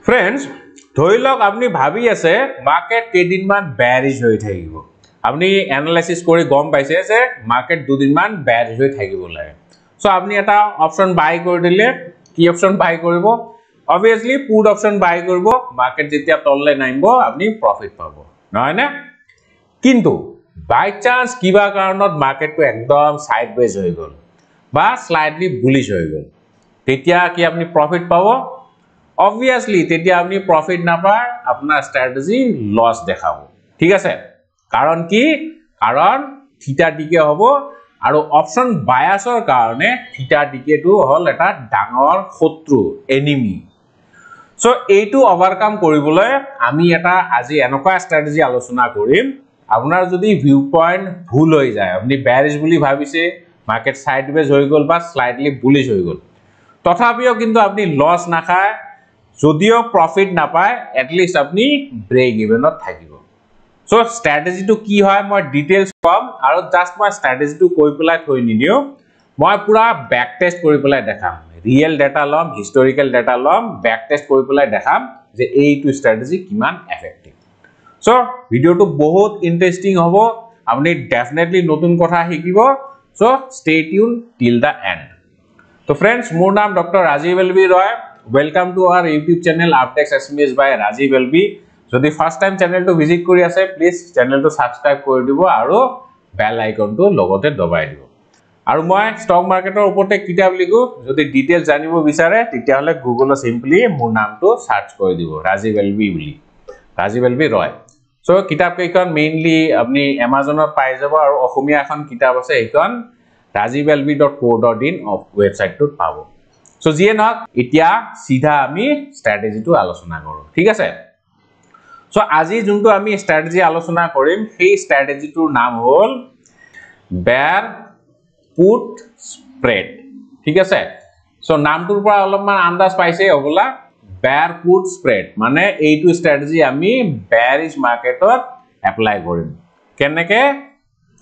Friends ধৰি লওক আপুনি ভাবি আছে মাৰ্কেট কেইদিনমান বেয়াৰিশ হৈ থাকিব আপুনি এনালাইসিস কৰি গম পাইছে যে মাৰ্কেট দুদিনমান বেয়াৰিশ হৈ থাকিব লাগে সো আপুনি এটা অপশন বাই কৰি দিলে কি অপশন বাই কৰিব obviously put অপশন বাই কৰিব মাৰ্কেট যেতিয়া তললে নামিব আপুনি প্ৰফিট পাব নহয় না কিন্তু বাই চান্স কিবা কাৰণত মাৰ্কেটটো একদম সাইডৱেজ হৈ গল বা স্লাইটলি বুলিশ হৈ গল তেতিয়া কি আপুনি প্ৰফিট পাব obviously তেতিয়া আপনি প্রফিট না পায় আপনার স্ট্র্যাটেজি লস দেখাবো ঠিক আছে কারণ কি কারণ থিটা ডিকে হবো আর অপশন বায়াসৰ কাৰণে থিটা ডিকে টু হল এটা ডাঙৰ শত্ৰু এনিমি সো এইটো ওভাৰকাম কৰিবলৈ আমি এটা আজি এনেকুৱা স্ট্ৰ্যাটেজি আলোচনা কৰিম আপোনাৰ যদি ভিউ পয়েন্ট ভুল হৈ যায় আপনি বেয়াৰিশ বুলি ভাবিছে মাৰ্কেট সাইডৱেজ হৈ গল বা স্লাইটলি বুলিশ হৈ গল তথাপিও কিন্তু আপনি লস না খায় যদিও প্রফিট না পায় এটলিস্ট আপনি ব্রেক ইভেনত থাকিব সো স্ট্র্যাটেজি টু কি হয় মই ডিটেইলস কম আৰু জাস্ট মই স্ট্ৰ্যাটেজি টু কৈ পেলাই থৈ নিদিও মই পুৰা ব্যাক টেস্ট কৰি পেলাই দেখাম ৰিয়েল ডাটা লম হিস্টোৰিক্যাল ডাটা লম ব্যাক টেস্ট কৰি পেলাই দেখাম যে এইটো স্ট্র্যাটেজি কিমান এফেক্টিভ সো ভিডিওটো বহুত ইন্টারেস্টিং হ'ব আপনি ডেফিনেটলি নতুন কথা শিকিব সো স্টে টিউন টিল দা এন্ড তো फ्रेंड्स মোৰ নাম doctor Rajiv LB Roy Welcome to our YouTube channel Updex SMS by Rajiv LB. Jodi first time channel to visit kori ase please channel to subscribe kori dibo aru bell icon to logote dabai dibo. Aru moi stock market or upote kitab ligu jodi details janibo bisare titia hole Google simply mur naam to search kori dibo Rajiv LB boli Rajiv LB Roy. So kitab keikon mainly apni Amazon or pai jabo aru Ohomia ekhon kitab ase ekon rajivelb.co.in website to pabo. So জিয়ে নক এতিয়া সিধা আমি strategy to আলোচনা কৰো ঠিক আছে so আজি যোনটো আমি স্ট্ৰ্যাটেজি আলোচনা কৰিম সেই স্ট্ৰ্যাটেজি টুৰ নাম হল বেয়াৰ পুট স্প্ৰেড ঠিক আছে সো নামটোৰ পৰা অলপমান আন্দাজ পাইছে হবলা বেয়াৰ পুট স্প্ৰেড মানে এইটো স্ট্ৰ্যাটেজি আমি বেয়াৰিশ মাৰ্কেটত এপ্লাই কৰিম কেনেকে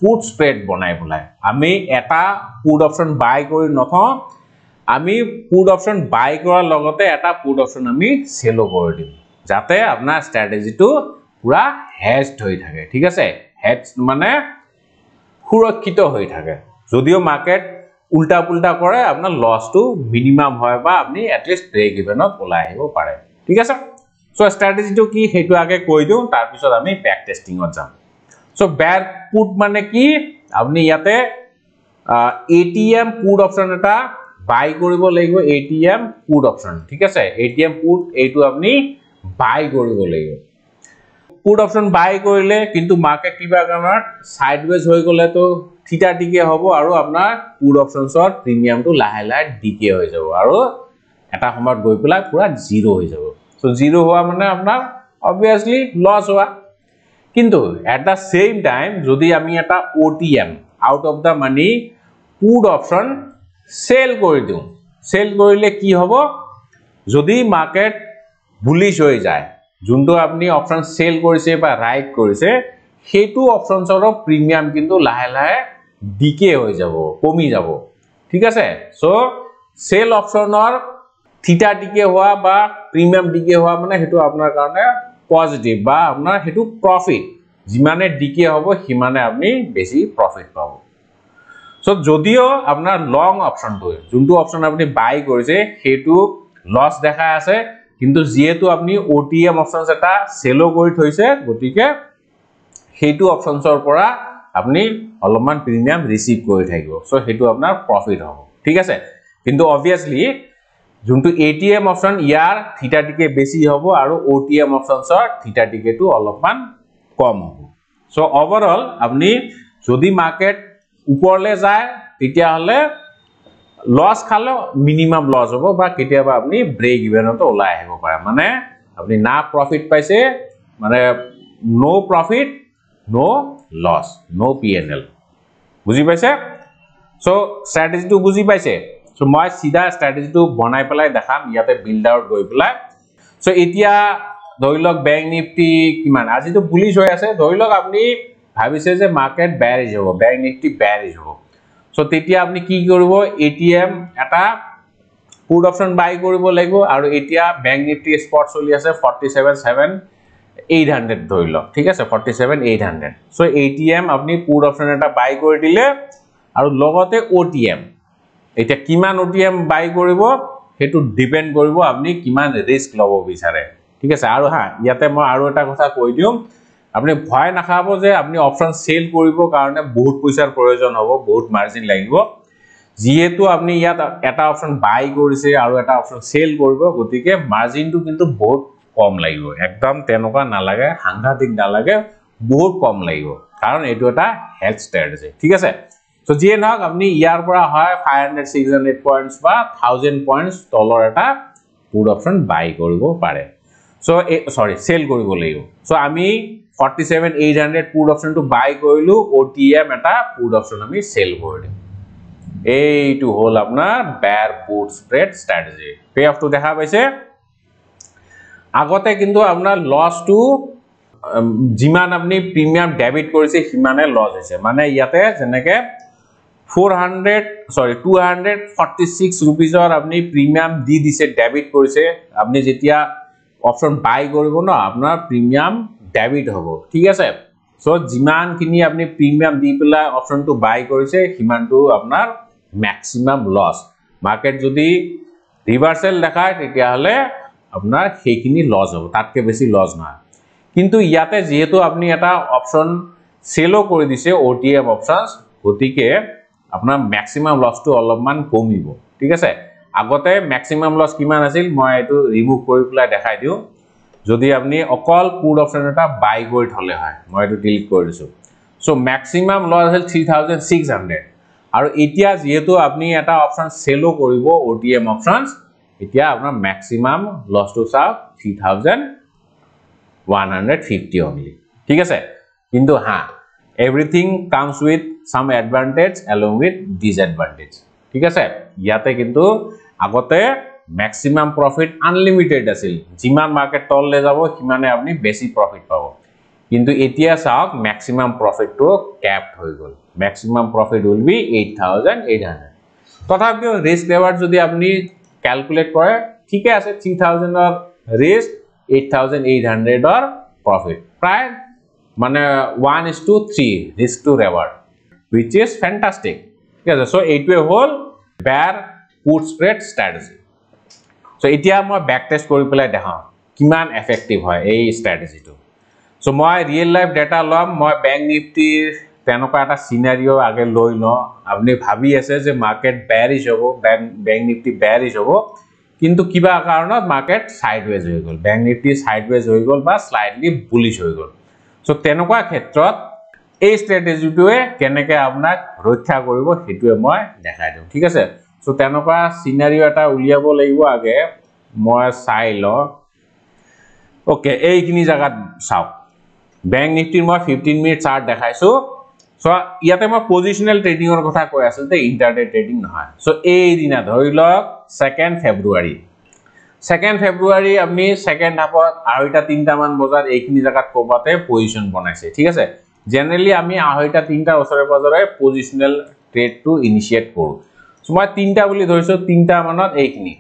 পুট স্প্ৰেড বনাই পেলাই আমি এটা পুট অপশন বাই কৰি নথওঁ আমি পুট অপশন বাই কৰাৰ লগতে এটা পুট অপশন আমি সেলো কৰি দিম যাতে আপোনাৰ স্ট্ৰ্যাটেজিটো পুৰা হেজড হৈ থাকে ঠিক আছে হেজ মানে সুৰক্ষিত হৈ থাকে যদিও মাৰ্কেট উল্টা পুল্টা কৰে আপোনাৰ লসটো মিনিমাম হয় বা আপনি এটলিস্ট ব্ৰেক ইভেনত ওলাই আহিব পাৰে ঠিক আছে সো স্ট্ৰ্যাটেজিটো কি হেতু আগে কৈ দিও তাৰ পিছত আমি ব্যাক টেস্টিংত যাম সো বেয়ার পুট মানে কি আপনি ইয়াতে এটিএম পুট অপশন এটা বাই কৰিব লাগিব এটিএম পুট অপশন ঠিক আছে এটিএম পুট এইটো আপনি বাই কৰিব লাগিব পুট অপশন বাই কৰিলে কিন্তু মাৰ্কেট কিবা কাৰণত সাইডৱেজ হৈ গলে তো থিটা ডিকে হ'ব আৰু আপোনাৰ পুট অপশনছৰ প্ৰিমিয়ামটো লাহে লাহে ডিকে হৈ যাব আৰু এটা সময়ত গৈ পেলাই পুৰা জিৰো হৈ যাব সো জিৰো হোৱা মানে আপোনাৰ obviously লস হোৱা কিন্তু এট দা সেম টাইম যদি আমি এটা OTM out of the money put option sell কৰি দিও সেল কৰিলে কি হ'ব যদি মাৰ্কেট বুলিশ হৈ যায় যোনটো আপনি অপশন সেল কৰিছে বা ৰাইট কৰিছে হেতু অপশনছৰ প্রিমিয়াম কিন্তু লাহে লাহে ডিকে হৈ যাব কমি যাব ঠিক আছে সো সেল অপশনৰ থিটা ডিকে হোৱা বা প্ৰিমিয়াম ডিকে হোৱা মানে হেতু আপোনাৰ কাৰণে পজিটিভ বা আপোনাৰ হেতু প্রফিট যিমানে ডিকে হ'ব হিমানে আপনি বেছি প্রফিট পাব সো যদিও আপনার লং অপশন তো যোনটো অপশন আপনি বাই কৰিছে হেতু লস দেখা আছে কিন্তু যেহেতু আপনি ওটিএম অপশনস এটা সেলো কৰি থৈছে গতিকে হেতু অপশনসৰ পৰা আপনি অলপমান প্ৰিমিয়াম ৰিসিভ কৰি থাকিব সো হেতু আপোনাৰ প্ৰফিট হ'ব ঠিক আছে কিন্তু obviously যোনটো এটিএম অপশন ইয়াৰ থিটা ডিকে বেছি হ'ব আৰু ওটিএম অপশনসৰ থিটা ডিকে টু অলপমান কম হ'ব সো ওভাৰঅল আপনি যদি মাৰ্কেট উপৰলে যায় তেতিয়া হলে লস খালে মিনিমাম লস হ'ব বা কেতিয়াবা আপনি ব্রেক ইভেনত ওলাই আহিব পাৰে মানে আপনি না প্রফিট পাইছে মানে নো প্রফিট নো লস নো পিএনএল বুজি পাইছে সো স্ট্র্যাটেজি টু বুজি পাইছে সো মই সিধা স্ট্র্যাটেজি টু বনাই পেলাই দেখাম ইয়াতে বিল্ড আউট গৈ পেলাই সো এতিয়া ধৰি লওক ব্যাংক নিফটি কিমান আজি তো বুলিশ হৈ আছে ধৰি লওক আপনি ভাবিছে যে মার্কেট বেয়ারিশ হ'ব ব্যাংক নিফটি বেয়ারিশ হ'ব সো তেতিয়া আপনি কি কৰিব এটিএম এটা পুট অপশন বাই কৰিব লাগিব আৰু এতিয়া ব্যাংক নিফটি স্পট চলি আছে 47800 ধৰি লওক ঠিক আছে 47800 সো এটিএম আপুনি পুট অপশন এটা বাই কৰি দিলে আৰু লগতে ওটিএম এটা কিমান ওটিএম বাই কৰিব হেতু ডিপেন্ড কৰিব আপুনি কিমান ৰিস্ক লব বিচাৰে ঠিক আছে আৰু হা ইয়াতে মই আৰু এটা কথা কৈ দিও আপুনি ভয় নাখাব যে আপুনি অপশন সেল কৰিব কাৰণে বহুত পইচাৰ প্ৰয়োজন হ'ব বহুত মাৰ্জিন লাগিব যেহেতু আপনি ইয়াত এটা অপশন বাই কৰিছে আৰু এটা অপশন সেল কৰিব গতিকে মাৰ্জিনটো কিন্তু বহুত কম লাগিব একদম তেনেকুৱা নালাগে সাংঘাতিক নালাগে বহুত কম লাগিব কাৰণ এটো এটা হেড স্ট্ৰ্যাটেজি ঠিক আছে সো যিয়ে নহক আপনি ইয়াৰ পৰা হয় 500 600 পয়েন্টস বা 1000 পয়েন্টস তলৰ এটা পুট অপশন বাই কৰিব পাৰে সো সৰি সেল কৰিব লাগিব সো আমি 47800 পুট অপশনটো বাই কৰিলো ওটিএম এটা পুট অপশন আমি সেল কৰিম এইটো হল আপনার bear put spread strategy pay off টু দেখা পাইছে আগতে কিন্তু আপনার লস টু জিমান আপনি প্রিমিয়াম ডেবিট কৰিছে সিমানে লস হৈছে মানে ইয়াতে যেনেকে 246 ৰুপিজৰ আপনি প্ৰিমিয়াম দি দিছে ডেবিট কৰিছে আপনি যেতিয়া অপশন বাই কৰিব না আপনার প্রিমিয়াম ডেবিট হ'ব ঠিক আছে সো জিমান কিনি আপনি প্রিমিয়াম দি পেলা অপশনটো বাই কৰিছে সিমানটো আপনার maximum loss market যদি রিভার্সাল দেখায় তেতিয়া হলে আপনার সেইখিনি লস হবে তাতকে বেশি লস না কিন্তু ইয়াতে যেহেতু আপনি এটা অপশন সেলও কৰি দিছে ওটিএম অপশনস গতিকে আপনার ম্যাক্সিমাম লসটো অলপমান কমিব ঠিক আছে আগতে ম্যাক্সিমাম লস কিমান আছিল মই এটো রিমুভ কৰি পেলাই দেখাই দিও যদি আপনি অকল পুট অপশন এটা বাই কৰি থলে হয় মই এটো ডিলিট কৰি দিছো সো ম্যাক্সিমাম লস আছিল 3600 আৰু এতিয়া যেহেতু আপনি এটা অপশন সেলও কৰিব ওটিএম অপশনস এতিয়া আপোনাৰ ম্যাক্সিমাম লসটো চাওক 3150 only ঠিক আছে কিন্তু হা everything comes with some advantage along with disadvantage ঠিক আছে ইয়াতে কিন্তু আগতে ম্যাক্সিমাম প্রফিট আনলিমিটেড আছিল যিমান মার্কেট তললে যাব সিমানে আপনি বেশি প্রফিট পাব কিন্তু এতিয়া চাওক ম্যাক্সিমাম প্রফিটটো ক্যাপড হৈ গল maximum profit will be 8800 তথাপিও রিস্ক লেভার যদি আপনি ক্যালকুলেট করে ঠিক আছে 3000 অর রিস্ক 8800 অর প্রফিট প্রায় মানে 1:3 risk to reward which is fantastic ঠিক আছে সো এইটোৱে হল বেয়াৰ পুট স্প্ৰেড স্ট্ৰ্যাটেজি সো এতিয়া মই ব্যাক টেস্ট কৰি পেলাই দেখাও কিমান এফেক্টিভ হয় এই স্ট্ৰ্যাটেজিটো সো মই ৰিয়েল লাইফ ডাটা লম মই ব্যাংক নিফটিৰ তেনেকুৱা এটা সিনাৰিও আগে লৈ ন আপনি ভাবি আছে যে মাৰ্কেট বেয়াৰিশ হ'ব ব্যাংক নিফটি বেয়াৰিশ হ'ব কিন্তু কিবা কাৰণত মার্কেট সাইডওয়েজ হৈ গল ব্যাংক নিফটি সাইডওয়েজ হৈ গল বা স্লাইডলি বুলিশ হৈ গল সো তেনেকুৱা ক্ষেত্ৰত এই স্ট্ৰ্যাটেজিটোৱে কেনেকৈ আপোনাক ৰক্ষা কৰিব হেতুৱে মই দেখাই দিম ঠিক আছে সো তেনেকুৱা সিনাৰিও এটা উলিয়াব লাগিব আগে মই চাই ল ওকে এইখিনি জায়গাত চাওক ব্যাংক নিফটিৰ মই 15 মিনিট চাৰ্ট দেখাইছো সো ইয়াতে মই পজিশনাল ট্ৰেডিংৰ কথা কৈ আছিল তে ইন্টাৰডে ট্ৰেডিং নহয় সো এই দিনা ধৰি লওক 2nd ফেব্ৰুৱাৰী আপনি সেকেন্ড হাফত আঢ়ৈটা 3টা মান বজাত এইখিনি জায়গাত কোবাতে পজিশন বনাইছে ঠিক আছে জেনাৰেলি আমি আঢ়ৈটা 3টাৰ ওচৰে পাজৰে পজিশনাল ট্ৰেডটো ইনিশিয়েট কৰো সো মই 3টা বুলি ধৰিছো 3টা মানত এইখিনি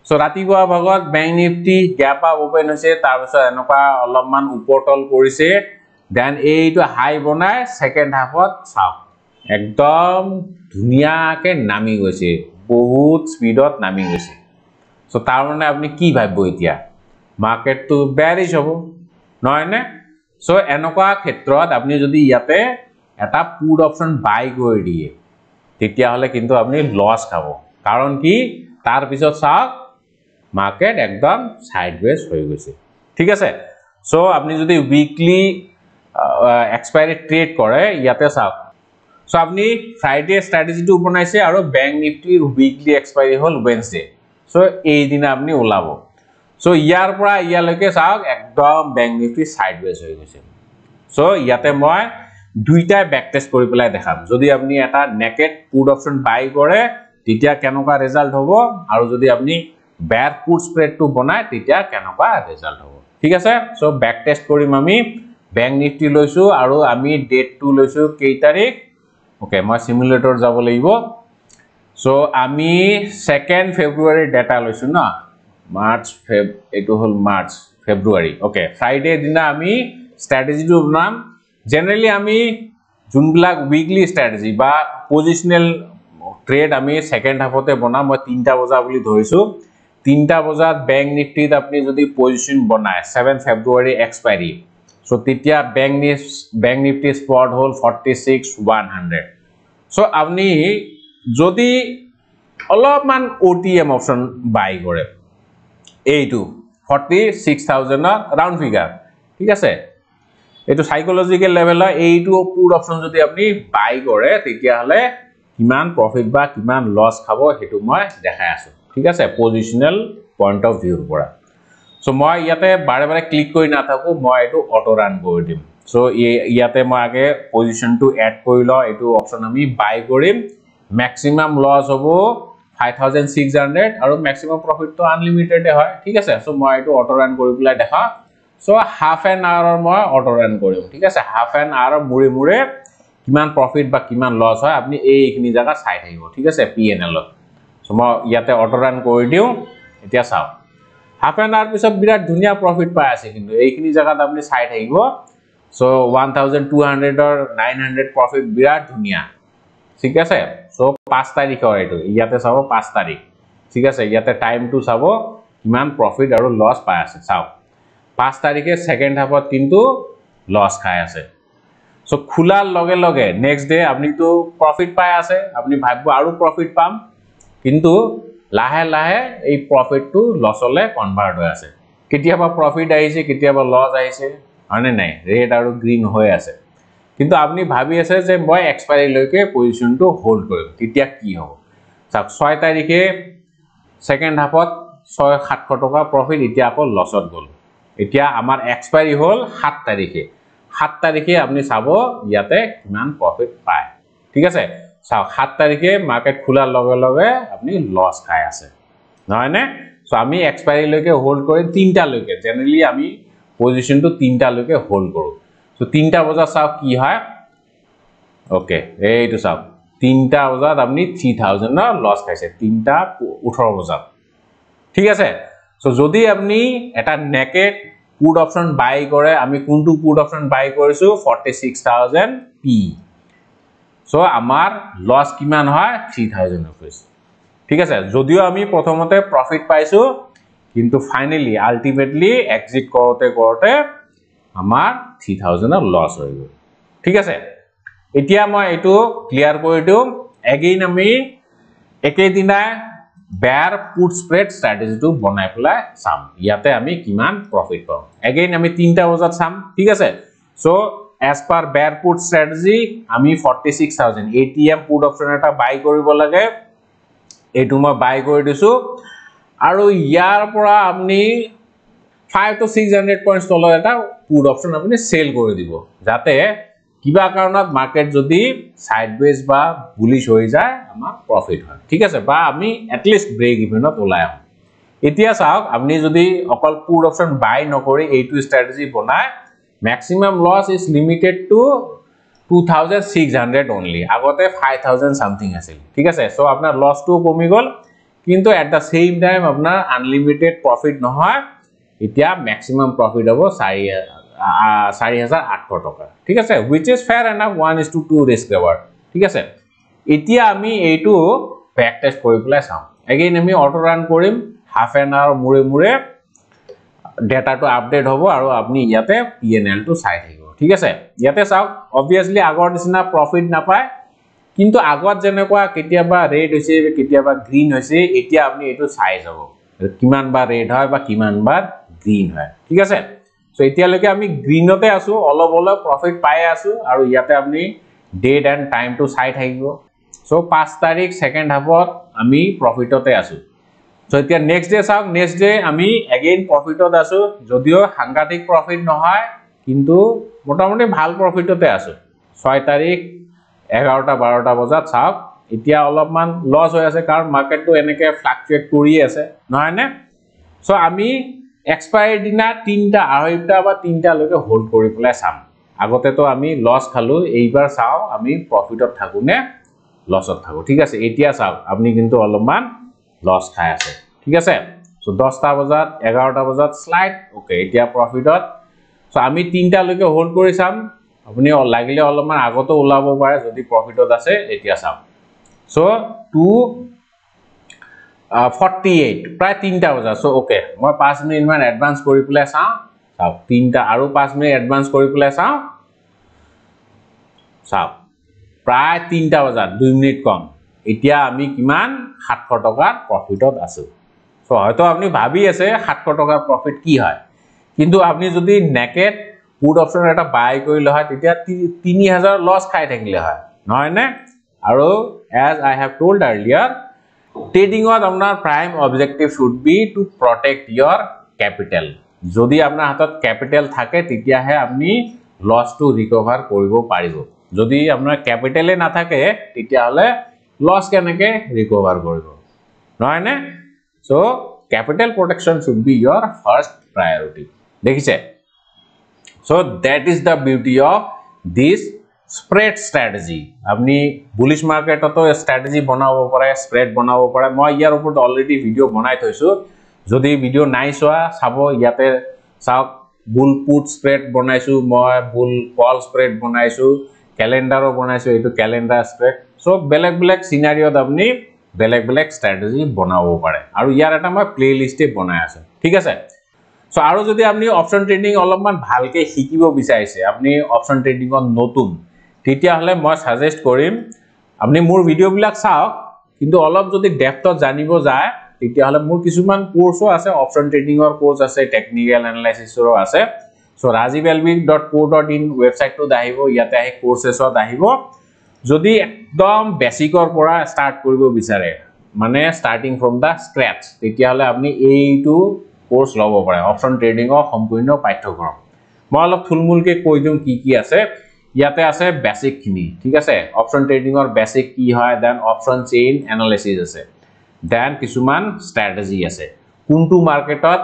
সো ৰাতিপুৱা ভাগত bank Nifty gap up open হৈছে তাৰ পিছত এনেকুৱা অলপমান উপৰতল কৰিছে দেন এইটো হাই বনাই সেকেন্ড হাফত চাওক একদম ধুনিয়াকে নামি গৈছে বহুত স্পিডত নামি গৈছে সো তাৰ মানে আপনি কি ভাবিব এতিয়া মাৰ্কেটটো বেয়াৰিশ হ'ব নহয় নে সো এনেকুৱা ক্ষেত্ৰত আপনি যদি ইয়াতে এটা পুট অপশন বাই কৰি দিয়ে তেতিয়া হলে কিন্তু আপনি লস খাব কাৰণ কি তাৰ পিছত চাওক মার্কেট একদম সাইডওয়েজ হৈ গৈছে ঠিক আছে সো আপনি যদি উইকলি এক্সপায়ারি ট্রেড করে ইয়াতে চাওক সো আপনি ফ্রাইডে স্ট্র্যাটেজিটো বনাইছে আৰু ব্যাংক নিফটিৰ উইকলি এক্সপায়াৰি হল ওয়েডনেসডে সো এই দিনা আপনি ওলাব সো ইয়াৰ পৰা ইয়ালৈকে চাওক একদম ব্যাংক নিফটি সাইডওয়েজ হৈ গৈছে সো ইয়াতে মই দুইটা ব্যাক টেস্ট কৰি পেলাই দেখাম যদি আপনি এটা নেকেড পুট অপশন বাই কৰে তেতিয়া কেনেকুৱা ৰিজাল্ট হ'ব আৰু যদি আপনি বেয়াৰ পুট স্প্ৰেডটো বনায় তেতিয়া কেনেকুৱা ৰিজাল্ট হ'ব ঠিক আছে সো ব্যাক টেস্ট কৰিম আমি ব্যাংক নিফটি লৈছো আৰু আমি ডেটটো লৈছো কেই তাৰিখ ওকে মই সিমুলেটৰ যাব লাগিব সো আমি 2nd ফেব্ৰুৱাৰী ডেটা লৈছো না মাৰ্চ এটো হল মাৰ্চ ফেব্ৰুৱাৰী ওকে ফ্ৰাইডে দিনা আমি স্ট্ৰ্যাটেজিটো বনাম জেনাৰেলি আমি যোনবিলাক উইকলি স্ট্ৰ্যাটেজি বা পজিশনাল ট্ৰেড আমি সেকেন্ড হাফতে বনাম মই 3টা বজা বুলি ধৰিছো 3টা বজাত ব্যাংক নিফটিত আপনি যদি পজিশন বনায় 7 ফেব্ৰুৱাৰী এক্সপায়াৰি সো তেতিয়া ব্যাংক নিফটি স্পট হল 46100 সো আপনি যদি অলপমান OTM অপশন বাই কৰে এইটো 46000 রাউন্ড ফিগার ঠিক আছে এটো সাইকোলজিক্যাল লেভেল এইটো পুট অপশন যদি আপনি বাই কৰে তেতিয়া হলে কিমান প্রফিট বা কিমান লস খাবো হেতু মই দেখাই আছো ঠিক আছে পজিশনাল পয়েন্ট অফ ভিউৰ পৰা সো মই ইয়াতে বাৰে বাৰে ক্লিক কৰি না থাকো মই এটো অটো ৰান কৰি দিম সো ইয়াতে মই আগে পজিশন টু এড কৰি ল এটো অপশন আমি বাই কৰিম ম্যাক্সিমাম লস হবো 5600 আৰু ম্যাক্সিমাম প্রফিট তো আনলিমিটেড হয় ঠিক আছে সো মই এটো অটো রান কৰি পেলাই দেখা সো হাফ এন আওয়াৰ মই অটো ৰান কৰিম ঠিক আছে হাফ এন আওয়াৰ মুৰে মুৰে কিমান প্রফিট বা কিমান লস হয় আপনি এইখিনি জায়গা চাই থাকিব ঠিক আছে PNL সো মই ইয়াতে অটো রান কৰি দিও এতিয়া চাও হাফ এন আওয়াৰ পিছত বিৰাট ধুনিয়া প্রফিট পাই আছে কিন্তু এইখিনি জায়গাত আপনি চাই থাকিব সো 1200 or 900 প্রফিট বিৰাট ধুনিয়া ঠিক আছে সো 5 তাৰিখৰ এটো ইয়াতে চাব 5 তাৰিখ ঠিক আছে ইয়াতে টাইম টু চাব কিমান প্ৰফিট আৰু লস পাই আছে চাও 5 তাৰিখে সেকেন্ড হাফত কিন্তু লস খাই আছে সো খোলাৰ লগে লগে নেক্সট ডে আপনি তো প্ৰফিট পাই আছে আপনি ভাবব আৰু প্রফিট পাম কিন্তু লাহে লাহে এই প্রফিট টু লসলে কনভার্ট হৈ আছে কেতিয়াবা প্রফিট আহিছে কেতিয়াবা লস আহিছে মানে নাই ৰেড আৰু গ্ৰীন হৈ আছে কিন্তু আপনি ভাবি আছে যে মই এক্সপায়াৰি লৈকে পজিশনটো হোল্ড কৰিম তেতিয়া কি হ'ব চাওক 6 তাৰিখে সেকেন্ড হাফত 6-700 টকা প্ৰফিট এতিয়া আপো লসত গল এতিয়া আমাৰ এক্সপায়াৰি হল 7 তাৰিখে 7 তাৰিখে আপনি চাব ইয়াতে কিমান প্ৰফিট পায় ঠিক আছে চাওক 7 তাৰিখে মাৰ্কেট খোলাৰ লগে লগে আপনি লস খাই আছে নহয় নে সো আমি এক্সপায়ারি লৈকে হোল্ড কৰি 3টা লৈকে জেনাৰেলি আমি পজিশনটো 3টা লৈকে হোল্ড কৰো সো 3টা বজা চাওক কি হয় ওকে এইটো চাওক 3টা বজাত আপনি 3000 লস খাইছে 3টা 18 বজাত ঠিক আছে সো যদি আপনি এটা নেকেড পুট অপশন বাই কৰে আমি কোনটো পুট অপশন বাই কৰিছো 46000 P সো আমাৰ লস কিমান হয় 3000 रुपीस ঠিক আছে যদিও আমি প্ৰথমতে প্ৰফিট পাইছো কিন্তু ফাইনালি আলটিমেটলি এক্সিট কৰোতে কৰোতে আমাৰ 3000 লস হৈ গল ঠিক আছে এতিয়া মই এটো ক্লিয়াৰ কৰি দিম এগেইন আমি একে দিনা বেয়াৰ পুট স্প্রেড স্ট্র্যাটেজিটো বনাই পেলাই চাম ইয়াতে আমি কিমান প্রফিট পাম এগেইন আমি 3টা বজাত চাম ঠিক আছে so as per bear put strategy আমি 46000 ATM put option এটা বাই কৰিব লাগে এটো মই বাই কৰি দিছো আৰু ইয়াৰ পৰা আপনি 5 to 600 পয়েন্টস তলৰ এটা পুট অপশন আপনি সেল কৰি দিব যাতে কিবা কাৰণত মাৰ্কেট যদি সাইডওয়েজ বা বুলিশ হৈ যায় আমাৰ প্রফিট হয় ঠিক আছে বা আমি এট লিস্ট ব্রেক ইভেনত ওলাই আহো এতিয়া চাওক আপনি যদি অকল পুট অপশন বাই নকৰি এইটো স্ট্র্যাটেজি বনায় maximum loss is limited to 2600 only আগতে 5000 something আছিল ঠিক আছে সো আপনার লস টু কমি গল কিন্তু এট দা সেম টাইম আপনার আনলিমিটেড প্রফিট নহয় এতিয়া ম্যাক্সিমাম প্রফিট হ'ব 4800 টাকা ঠিক আছে which is fair enough 1:2 risk reward ঠিক আছে এতিয়া আমি এইটো ব্যাক টেস্ট কৰি পেলাই চাম এগেইন আমি অটো ৰান কৰিম হাফ এন আওয়াৰ মুৰে মুৰে ডেটা তো আপডেট হবো আৰু আপনি ইয়াতে PNL তো চাই থাকিব ঠিক আছে ইয়াতে চাওক obviously আগৰ নিচিনা প্ৰফিট না পায় কিন্তু আগত যেনেকুৱা কেতিয়াবা ৰেড হৈছে কেতিয়াবা গ্ৰীন হৈছে এতিয়া আপনি এটো চাই যাব কিমান বা ৰেড হয় বা কিমান বা গ্ৰীন হয় ঠিক আছে সো এতিয়া লৈকে আমি গ্ৰীনতে আছো অলপ অলপ প্ৰফিট পাই আছো আৰু ইয়াতে আপনি ডেট এন্ড টাইম তো চাই থাকিব সো 5 তাৰিখ সেকেন্ড হাফত আমি প্রফিটতে আছো সো এতিয়া নেক্সট ডে চাওক নেক্সট ডে আমি এগেইন প্রফিটত আছো যদিও সাংঘাতিক প্রফিট নহয় কিন্তু মোটামুটি ভাল প্রফিটতে আছো 6 তাৰিখ 11টা 12টা বজাত চাওক এতিয়া অলপমান লস হৈ আছে কাৰণ মাৰ্কেটটো এনেকে ফ্লাকচুয়েট কৰি আছে নহয় নে সো আমি এক্সপায়াৰি দিনা 3টা 2.5টা বা 3টা লৈকে হোল্ড কৰি পেলাই চাম আগতে তো আমি লস খালো এইবাৰ চাও আমি প্রফিটত থাকুনে লছত থাকো ঠিক আছে এতিয়া চাওক আপনি কিন্তু অলপমান লস খাই আছে ঠিক আছে সো 10টা বজাত 11টা বজাত স্লাইড ওকে এতিয়া প্রফিটত সো আমি 3টা লৈকে হোল্ড কৰি চাম আপনি লাগিলে অলপমান আগতো ওলাব পাৰে যদি প্ৰফিটত আছে এতিয়া চাওক সো 248 প্ৰায় 3টা বজা সো ওকে মই 5 মিনিট মান এডভান্স কৰি পেলাই চাও চাওক 3টা আৰু 5 মিনিট এডভান্স কৰি পেলাই চাও চাওক প্ৰায় 3টা বজা 2 মিনিট কম এতিয়া আমি কিমান 700 টকাৰ প্ৰফিটত আছো সো হয়তো আপনি ভাবি আছে 700 টকাৰ প্ৰফিট কি হয় কিন্তু আপনি যদি নেকেট পুট অপশন এটা বাই কৰিলে হয় তেতিয়া 3000 লস খাই থাকিলে হয় নহয় নে আৰু as I have told earlier trading ত আপোনাৰ prime objective should be to protect your capital যদি আপোনাৰ হাতত ক্যাপিটাল থাকে তেতিয়াহে আপনি লস টু ৰিকভাৰ কৰিব পাৰিব যদি আপোনাৰ ক্যাপিটালে না থাকে তেতিয়াহলে লস কেনেকে ৰিকভাৰ কৰিব নহয় নে so capital protection should be your first priority দেখিছে so that is the beauty of this spread strategy আপনি bullish market তো strategy বনাব পাৰে spread বনাব পাৰে মই ইয়াৰ ওপৰত অলৰেডি ভিডিও বনাই থৈছো যদি ভিডিও নাই চোৱা চাব ইয়াতে চাওক bull put spread বনাইছো মই bull call spread বনাইছো ক্যালেন্ডারও বনাইছো এটো ক্যালেন্ডার spread so বেলেগ বেলেগ সিনারিওত আপনি বেলেগ বেলেগ স্ট্র্যাটেজি বনাব পাৰে আৰু ইয়াৰ এটা মই প্লেলিষ্টে বনাই আছে ঠিক আছে সো আৰু যদি আপনি অপশন ট্ৰেডিং অলপমান ভালকে শিকিব বিচাৰিছে আপনি অপশন ট্ৰেডিংত নতুন তেতিয়া হলে মই সাজেষ্ট কৰিম আপনি মোৰ ভিডিও বিলাক চাওক কিন্তু অলপ যদি ডেপথত জানিব যায় তেতিয়া হলে মোৰ কিছুমান কোৰ্সও আছে অপশন ট্ৰেডিংৰ কোৰ্স আছে টেকনিক্যাল এনালাইসিসৰো আছে সো rajivelvi.co.in ওয়েবসাইটটো দাহিব ইয়াতে আহি কোৰ্সেছত আহিব যদি একদম বেসিকৰ পৰা স্টাৰ্ট কৰিব বিচাৰে মানে স্টাৰ্টিং ফ্ৰম দা স্ক্ৰ্যাচ তেতিয়া হলে আপনি এইটো কোৰ্স লব পাৰে অপশন ট্ৰেডিংৰ সম্পূৰ্ণ পাঠ্যক্ৰম মই অলপ থুলমুলকে কৈ দিম কি আছে ইয়াতে আছে বেসিক খিনি ঠিক আছে অপশন ট্ৰেডিংৰ বেসিক কি হয় দেন অপশন চেইন এনালাইসিস আছে দেন কিছুমান স্ট্র্যাটেজি আছে কোনটো মার্কেটত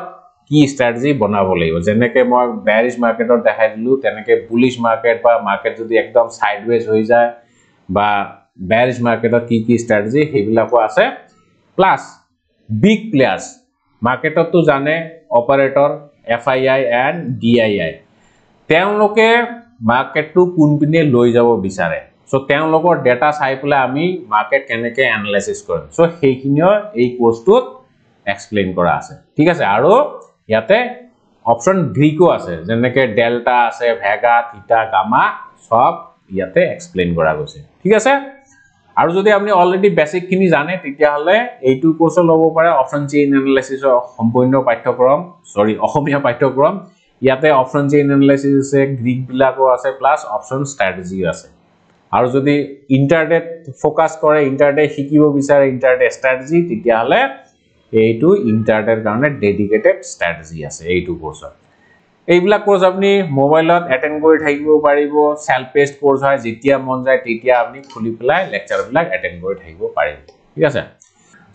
কি স্ট্র্যাটেজি বনাব লাগিব যেনেকে মই বেয়ারিশ মার্কেটত দেখাই দিলু তেনেকে বুলিশ মার্কেট বা মার্কেট যদি একদম সাইডওয়েজ হৈ যায় বা বেয়ারিশ মার্কেটত কি স্ট্র্যাটেজি হেবিলাকো আছে প্লাস বিগ প্লেয়ার্স মার্কেটত তো জানে অপারেটর FII এন্ড DII তেওঁলোকে মার্কেটটো কোনপিনে লৈ যাব বিচাৰে সো তেওঁলোকৰ ডেটা চাই পেলাই আমি মাৰ্কেট কেনেকে এনালাইসিস কৰিম সো সেইখিনিও এই কোৰ্সটোত এক্সপ্লেইন কৰা আছে ঠিক আছে আৰু ইয়াতে অপশন গ্রিকো আছে যেনেকে ডেল্টা আছে ভেগা থিটা গামা সব ইয়াতে এক্সপ্লেইন কৰা গৈছে ঠিক আছে আৰু যদি আপনি অলৰেডি বেসিক খিনি জানে তেতিয়া হলে এইটো কোৰ্স লব পাৰে অপশন চেইন এনালাইসিসৰ সম্পূৰ্ণ পাঠ্যক্ৰম সৰি অসমীয়া পাঠ্যক্ৰম ইয়াতে অপশন চেইন এনালাইসিস আছে গ্ৰিক বিলাকো আছে প্লাস অপশন স্ট্ৰ্যাটেজি আছে আৰু যদি ইন্টাৰডে ফোকাস কৰে ইন্টাৰডে শিকিব বিচাৰে ইন্টাৰডে স্ট্ৰ্যাটেজি তেতিয়া হলে এইটো ইন্টাৰডেৰ কাৰণে ডেডিকেটেড স্ট্ৰ্যাটেজি আছে এইটো কোৰ্সত এইবিলাক কোৰ্স আপনি মোবাইলত অ্যাটেন্ড কৰি থাকিব পাৰিব সেলফ পেস্ট কোৰ্স হয় যেতিয়া মন যায় তেতিয়া আপনি খুলি পেলাই লেকচাৰ বিলাক অ্যাটেন্ড কৰি থাকিব পাৰিব ঠিক আছে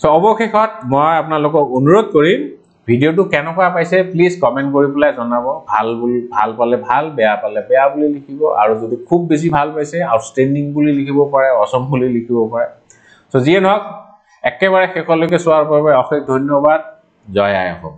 সো অৱশেষত মই আপোনালোকক অনুৰোধ কৰিম ভিডিওটো কেনেকুৱা পাইছে প্লিজ কমেন্ট কৰি পেলাই জনাব ভাল পালে ভাল বেয়া পালে বেয়া বুলি লিখিব আৰু যদি খুব বেছি ভাল পাইছে আউটস্ট্যান্ডিং বুলি লিখিব পাৰে অসম বুলি লিখিব পাৰে সো যিয়ে নহওক একেবাৰে শেষলৈকে চোৱাৰ বাবে অশেষ ধন্যবাদ জয় আই অসম